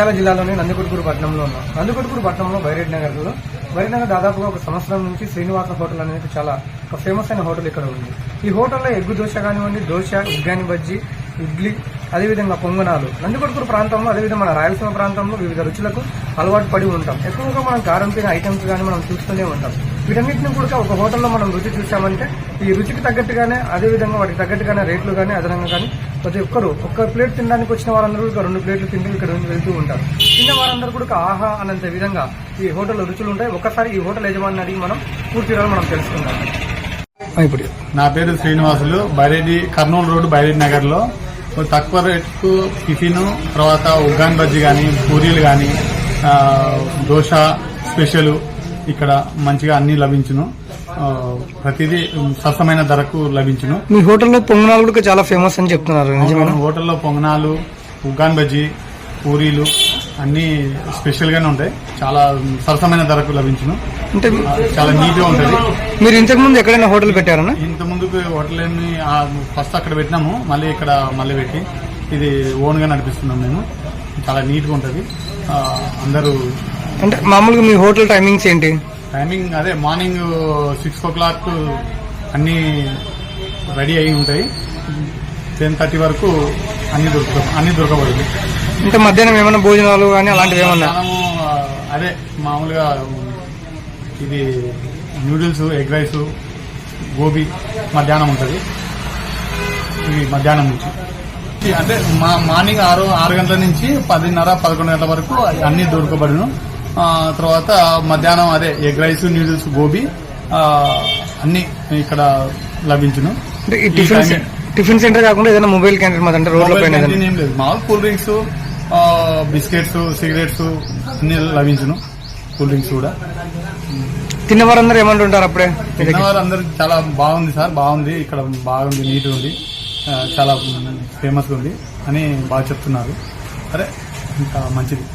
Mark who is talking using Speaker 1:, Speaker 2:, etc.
Speaker 1: నంద్యాల జిల్లాలోని నందికొట్కూరు పట్టణంలో ఉన్నాం. నందికొట్కూరు పట్టణంలో బైరెడ్డి నగర్ దాదాపుగా ఒక సంవత్సరం నుంచి శ్రీనివాస హోటల్ అనేది చాలా ఒక ఫేమస్ అయిన హోటల్ ఇక్కడ ఉంది. ఈ హోటల్లో ఎగ్గు దోశ కానివ్వండి, దోశ, ఉగ్గాని బజ్జీ, ఇడ్లీ, అదేవిధంగా పొంగనాలు నందికొట్కూరు ప్రాంతంలో, అదేవిధంగా మన రాయలసీమ ప్రాంతంలో వివిధ రుచులకు అలవాటు పడి ఉంటాం. ఎక్కువగా మనం కారంపిన ఐటమ్స్ కానీ మనం చూస్తూనే ఉంటాం. వీటన్నిటిని కూడా ఒక హోటల్లో మనం రుచి చూసామంటే ఈ రుచికి తగ్గట్టుగానే, అదేవిధంగా వాటికి తగ్గట్టుగానే రేట్లు కానీ అదనంగా కానీ ప్రతి ఒక్కరు ఒక్క ప్లేట్ తినడానికి వచ్చిన వారందరూ కూడా 2 ప్లేట్లు తింటూ ఇక్కడ వెళ్తూ ఉంటారు. తిన్న వారందరూ కూడా ఆహా అన్నంత విధంగా ఈ హోటల్లో రుచులు ఉంటాయి. ఒక్కసారి ఈ హోటల్ యజమాని అడిగి మనం పూర్తి వివరాలు మనం తెలుసుకుందాం.
Speaker 2: ఇప్పుడు నా పేరు శ్రీనివాసులు, కర్నూలు రోడ్ బైరెడ్డి నగర్ లో తక్కువ రేటుకు టిఫిన్, తర్వాత ఉగ్గాని బజ్జీ కానీ, పూరీలు కానీ, దోశ స్పెషల్ ఇక్కడ మంచిగా అన్ని లభించును. ప్రతిదీ సరసమైన ధరకు లభించును.
Speaker 1: మీ హోటల్లో పొంగనాలు కూడా చాలా ఫేమస్ అని చెప్తున్నారు.
Speaker 2: హోటల్లో పొంగనాలు, ఉగ్గాని బజ్జీ, పూరీలు అన్ని స్పెషల్ గానే ఉంటాయి. చాలా సరసమైన ధరకు లభించును. అంటే చాలా నీట్ గా ఉంటది.
Speaker 1: మీరు ఇంతకు ముందు ఎక్కడైనా హోటల్ పెట్టారన్నా?
Speaker 2: ఇంత ముందుకు హోటల్ ఫస్ట్ అక్కడ పెట్టినాము, మళ్ళీ ఇక్కడ మళ్ళీ పెట్టి ఇది ఓన్ గా నడిపిస్తున్నాం మేము. చాలా నీట్ గా ఉంటది. అందరూ
Speaker 1: అంటే మామూలుగా మీ హోటల్ టైమింగ్స్ ఏంటి?
Speaker 2: టైమింగ్ అదే మార్నింగ్ 6 o'clock అన్ని రెడీ అయి ఉంటాయి. 10:30 వరకు అన్ని దొరకబడుతుంది.
Speaker 1: ఇంకా మధ్యాహ్నం ఏమైనా భోజనాలు కానీ అలాంటివి ఏమన్నా?
Speaker 2: అదే మామూలుగా ఇది నూడిల్స్, ఎగ్ రైస్, గోబీ మధ్యాహ్నం ఉంటుంది. ఇది మధ్యాహ్నం నుంచి అంటే మార్నింగ్ 6 గంటల నుంచి 10:30, 11 గంటల వరకు అన్ని దొరకబడును. తర్వాత మధ్యాహ్నం అదే ఎగ్ రైస్, నూడిల్స్, గోబీ అన్ని ఇక్కడ లభించును.
Speaker 1: టిఫిన్ సెంటర్ కాకుండా ఏదైనా మొబైల్ క్యాంటీన్ మాదంటే రోడ్ల పైన
Speaker 2: ఏం లేదు. మామూలు కూల్ డ్రింక్స్, బిస్కెట్స్, సిగరెట్స్ అన్ని లభించును. కూల్ డ్రింక్స్ కూడా.
Speaker 1: తిన్నవారందరూ ఏమంటుంటారు అప్పుడే?
Speaker 2: తిన్నవారందరూ చాలా బాగుంది సార్, బాగుంది, ఇక్కడ బాగుంది, నీట్ ఉంది, చాలా ఫేమస్ ఉంది అని బాగా చెప్తున్నారు. అరే ఇంకా మంచిది.